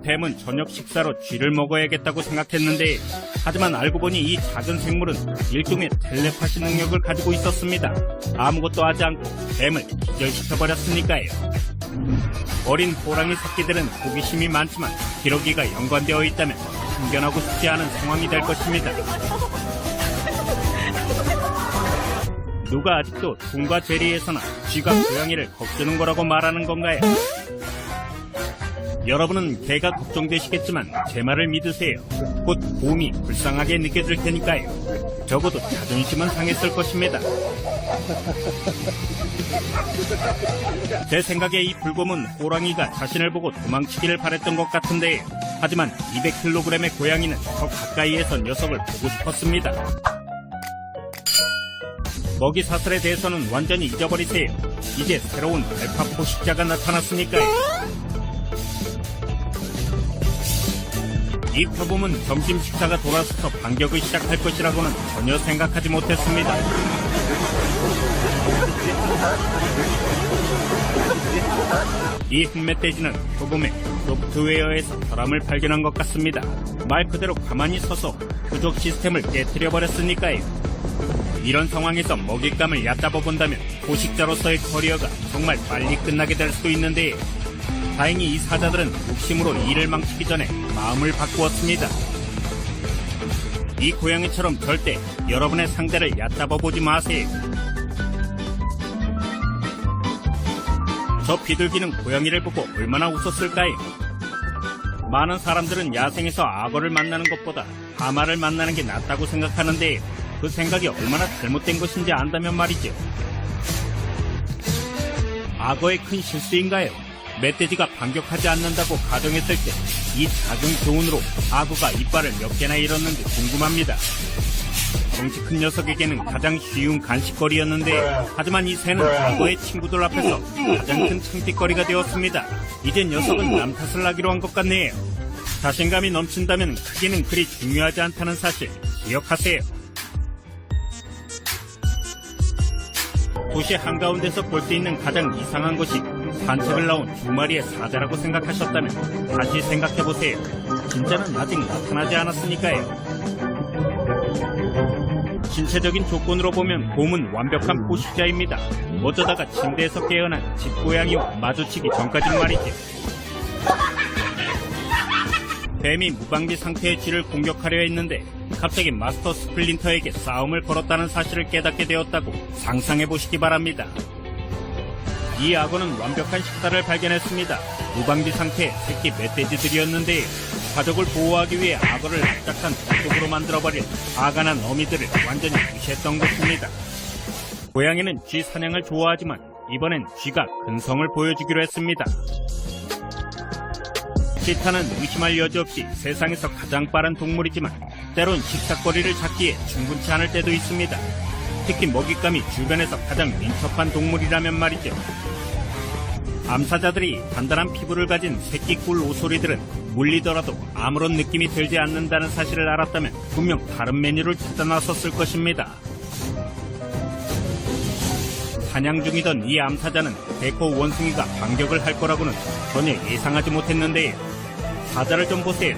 뱀은 저녁 식사로 쥐를 먹어야겠다고 생각했는데 하지만 알고 보니 이 작은 생물은 일종의 텔레파시 능력을 가지고 있었습니다. 아무것도 하지 않고 뱀을 기절시켜버렸으니까요. 어린 호랑이 새끼들은 호기심이 많지만 기러기가 연관되어 있다면 참견하고 싶지 않은 상황이 될 것입니다. 누가 아직도 톰과 제리에서나 쥐가 고양이를 겁주는 거라고 말하는 건가요? 여러분은 개가 걱정되시겠지만 제 말을 믿으세요. 곧 곰이 불쌍하게 느껴질 테니까요. 적어도 자존심은 상했을 것입니다. 제 생각에 이 불곰은 호랑이가 자신을 보고 도망치기를 바랬던 것 같은데 하지만 200kg의 고양이는 더 가까이에서 녀석을 보고 싶었습니다. 먹이 사슬에 대해서는 완전히 잊어버리세요. 이제 새로운 알파 포식자가 나타났으니까요. 이 표범은 점심 식사가 돌아서서 반격을 시작할 것이라고는 전혀 생각하지 못했습니다. 이 흑멧돼지는 표범의 소프트웨어에서 결함을 발견한 것 같습니다. 말 그대로 가만히 서서 부족 시스템을 깨트려버렸으니까요. 이런 상황에서 먹잇감을 얕잡아 본다면 포식자로서의 커리어가 정말 빨리 끝나게 될 수도 있는데 다행히 이 사자들은 욕심으로 일을 망치기 전에 마음을 바꾸었습니다. 이 고양이처럼 절대 여러분의 상대를 얕잡아 보지 마세요. 저 비둘기는 고양이를 보고 얼마나 웃었을까요? 많은 사람들은 야생에서 악어를 만나는 것보다 하마를 만나는 게 낫다고 생각하는데 그 생각이 얼마나 잘못된 것인지 안다면 말이죠. 악어의 큰 실수인가요? 멧돼지가 반격하지 않는다고 가정했을 때 이 작은 교훈으로 악어가 이빨을 몇 개나 잃었는지 궁금합니다. 덩치 큰 녀석에게는 가장 쉬운 간식거리였는데 하지만 이 새는 악어의 친구들 앞에서 가장 큰 창피거리가 되었습니다. 이제 녀석은 남 탓을 하기로 한 것 같네요. 자신감이 넘친다면 크기는 그리 중요하지 않다는 사실 기억하세요. 도시 한가운데서 볼 수 있는 가장 이상한 것이 산책을 나온 두 마리의 사자라고 생각하셨다면 다시 생각해보세요. 진짜는 아직 나타나지 않았으니까요. 신체적인 조건으로 보면 곰은 완벽한 포식자입니다. 어쩌다가 침대에서 깨어난 집고양이와 마주치기 전까진 말이죠. 뱀이 무방비 상태의 쥐를 공격하려 했는데 갑자기 마스터 스플린터에게 싸움을 걸었다는 사실을 깨닫게 되었다고 상상해보시기 바랍니다. 이 악어는 완벽한 식사를 발견했습니다. 무방비 상태의 새끼 멧돼지들이었는데 가족을 보호하기 위해 악어를 납작한 족속으로 만들어버린 아간한 어미들을 완전히 무시했던 것입니다. 고양이는 쥐 사냥을 좋아하지만 이번엔 쥐가 근성을 보여주기로 했습니다. 치타는 의심할 여지 없이 세상에서 가장 빠른 동물이지만 때론 식사거리를 찾기에 충분치 않을 때도 있습니다. 특히 먹잇감이 주변에서 가장 민첩한 동물이라면 말이죠. 암사자들이 단단한 피부를 가진 새끼꿀 오소리들은 물리더라도 아무런 느낌이 들지 않는다는 사실을 알았다면 분명 다른 메뉴를 찾아 나섰을 것입니다. 사냥 중이던 이 암사자는 데코 원숭이가 반격을 할 거라고는 전혀 예상하지 못했는데 사자를 좀 보세요.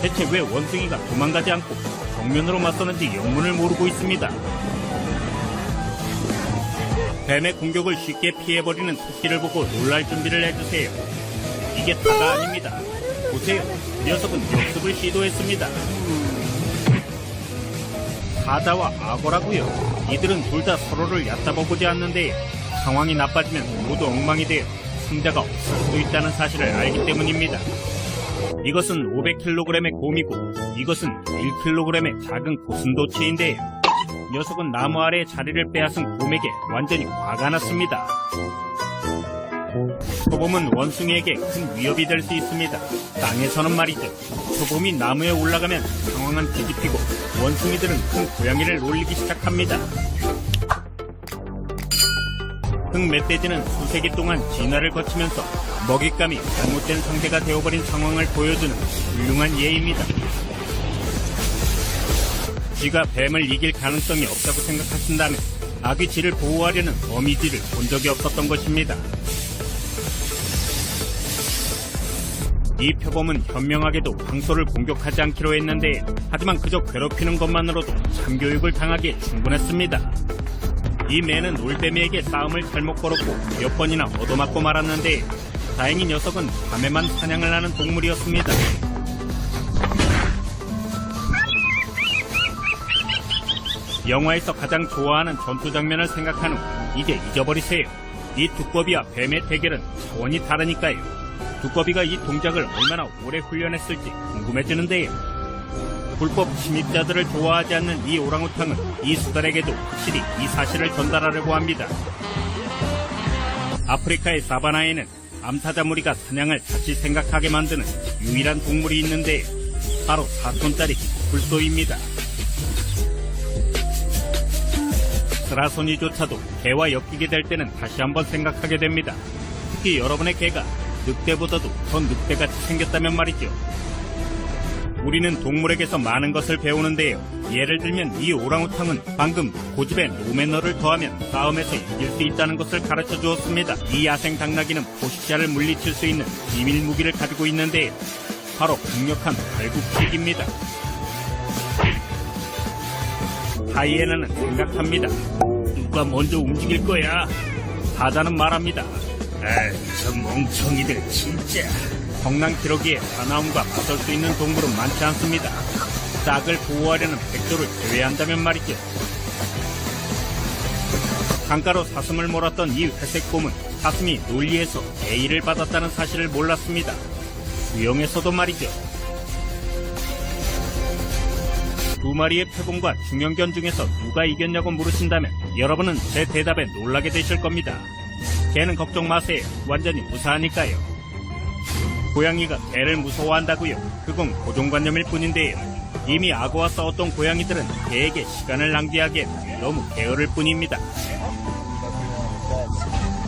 대체 왜 원숭이가 도망가지 않고 정면으로 맞서는지 영문을 모르고 있습니다. 뱀의 공격을 쉽게 피해버리는 토끼를 보고 놀랄 준비를 해주세요. 이게 다가 아닙니다. 보세요. 녀석은 역습을 시도했습니다. 사자와 악어라고요. 이들은 둘 다 서로를 얕잡아보지 않는데 상황이 나빠지면 모두 엉망이 되어 승자가 없을 수도 있다는 사실을 알기 때문입니다. 이것은 500kg의 곰이고 이것은 1kg의 작은 고슴도치인데요. 녀석은 나무 아래에 자리를 빼앗은 곰에게 완전히 화가 났습니다. 표범은 원숭이에게 큰 위협이 될 수 있습니다. 땅에서는 말이죠. 표범이 나무에 올라가면 상황은 뒤집히고 원숭이들은 큰 고양이를 놀리기 시작합니다. 흑멧돼지는 수세기 동안 진화를 거치면서 먹잇감이 잘못된 상대가 되어버린 상황을 보여주는 훌륭한 예입니다. 쥐가 뱀을 이길 가능성이 없다고 생각하신다면 아기 쥐를 보호하려는 어미 쥐를 본 적이 없었던 것입니다. 이 표범은 현명하게도 황소를 공격하지 않기로 했는데 하지만 그저 괴롭히는 것만으로도 참교육을 당하기에 충분했습니다. 이 매는 올빼미에게 싸움을 잘못 걸었고 몇 번이나 얻어맞고 말았는데 다행히 녀석은 밤에만 사냥을 하는 동물이었습니다. 영화에서 가장 좋아하는 전투 장면을 생각한 후 이제 잊어버리세요. 이 두꺼비와 뱀의 대결은 차원이 다르니까요. 두꺼비가 이 동작을 얼마나 오래 훈련했을지 궁금해지는데요. 불법 침입자들을 좋아하지 않는 이 오랑우탕은 이 수달에게도 확실히 이 사실을 전달하려고 합니다. 아프리카의 사바나에는 암사자 무리가 사냥을 다시 생각하게 만드는 유일한 동물이 있는데 바로 4톤짜리 불소입니다. 스라소니조차도 개와 엮이게 될 때는 다시 한번 생각하게 됩니다. 특히 여러분의 개가 늑대보다도 더 늑대같이 생겼다면 말이죠. 우리는 동물에게서 많은 것을 배우는데요. 예를 들면 이 오랑우탕은 방금 고집에 노매너를 더하면 싸움에서 이길 수 있다는 것을 가르쳐 주었습니다. 이 야생 당나귀는 포식자를 물리칠 수 있는 비밀 무기를 가지고 있는데 바로 강력한 발굽킥입니다. 하이에나는 생각합니다. 누가 먼저 움직일 거야? 사자는 말합니다. 저 멍청이들 진짜. 성난 기러기에 사나움과 맞설 수 있는 동물은 많지 않습니다. 싹을 보호하려는 백조를 제외한다면 말이죠. 강가로 사슴을 몰았던 이 회색곰은 사슴이 논리에서 A를 받았다는 사실을 몰랐습니다. 수영에서도 말이죠. 두 마리의 표범과 중형견 중에서 누가 이겼냐고 물으신다면 여러분은 제 대답에 놀라게 되실 겁니다. 개는 걱정 마세요. 완전히 무사하니까요. 고양이가 개를 무서워한다고요? 그건 고정관념일 뿐인데요. 이미 악어와 싸웠던 고양이들은 개에게 시간을 낭비하기엔 너무 게으를 뿐입니다.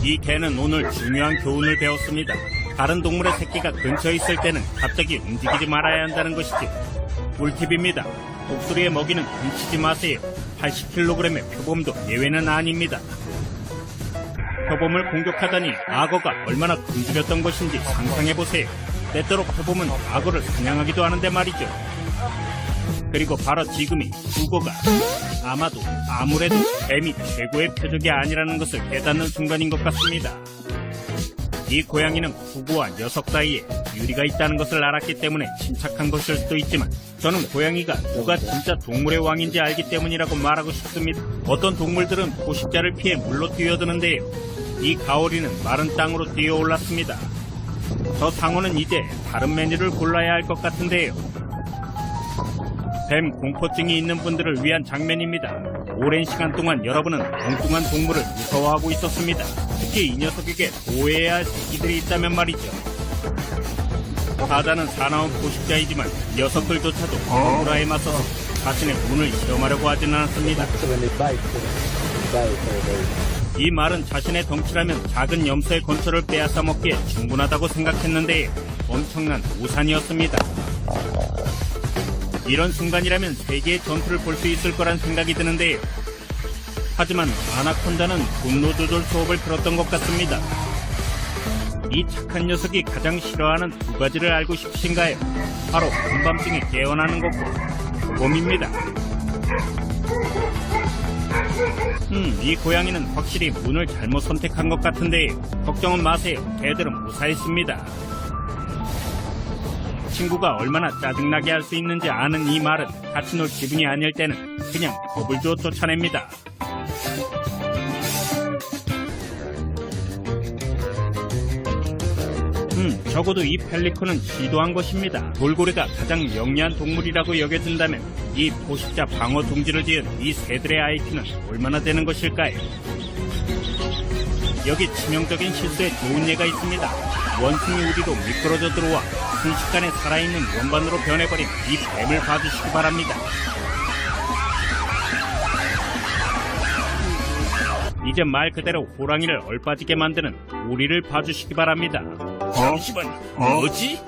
이 개는 오늘 중요한 교훈을 배웠습니다. 다른 동물의 새끼가 근처에 있을 때는 갑자기 움직이지 말아야 한다는 것이죠. 꿀팁입니다. 독수리의 먹이는 훔치지 마세요. 80kg의 표범도 예외는 아닙니다. 표범을 공격하다니 악어가 얼마나 굶주렸던 것인지 상상해보세요. 때때로 표범은 악어를 사냥하기도 하는데 말이죠. 그리고 바로 지금이 국어가 아무래도 뱀이 최고의 표적이 아니라는 것을 깨닫는 순간인 것 같습니다. 이 고양이는 후구와 녀석 사이에 유리가 있다는 것을 알았기 때문에 침착한 것일 수도 있지만 저는 고양이가 누가 진짜 동물의 왕인지 알기 때문이라고 말하고 싶습니다. 어떤 동물들은 포식자를 피해 물로 뛰어드는데요. 이 가오리는 마른 땅으로 뛰어올랐습니다. 저 상어는 이제 다른 메뉴를 골라야 할 것 같은데요. 뱀 공포증이 있는 분들을 위한 장면입니다. 오랜 시간 동안 여러분은 엉뚱한 동물을 무서워하고 있었습니다. 특히 이 녀석에게 보호해야 할 새끼들이 있다면 말이죠. 사자는 사나운 포식자이지만 녀석들조차도 동물화에 맞서서 자신의 운을 시험하려고 하진 않았습니다. 이 말은 자신의 덩치라면 작은 염소의 건초를 빼앗아 먹기에 충분하다고 생각했는데 엄청난 우산이었습니다. 이런 순간이라면 세계의 전투를 볼 수 있을 거란 생각이 드는데요. 하지만 아나콘다는 분노 조절 수업을 들었던 것 같습니다. 이 착한 녀석이 가장 싫어하는 두 가지를 알고 싶으신가요? 바로 한밤중에 깨어나는 것과 표범입니다. 이 고양이는 확실히 문을 잘못 선택한 것 같은데 걱정은 마세요. 개들은 무사했습니다. 친구가 얼마나 짜증나게 할 수 있는지 아는 이 말은 같이 놀 기분이 아닐 때는 그냥 겁을 주어 쫓아냅니다. 적어도 이 펠리컨은 시도한 것입니다. 돌고래가 가장 영리한 동물이라고 여겨진다면 이 포식자 방어 둥지를 지은 이 새들의 IQ는 얼마나 되는 것일까요? 여기 치명적인 실수에 좋은 예가 있습니다. 원숭이 우리도 미끄러져 들어와 순식간에 살아있는 원반으로 변해버린 이 뱀을 봐주시기 바랍니다. 이제 말 그대로 호랑이를 얼빠지게 만드는 우리를 봐주시기 바랍니다. 잠시만, 뭐지?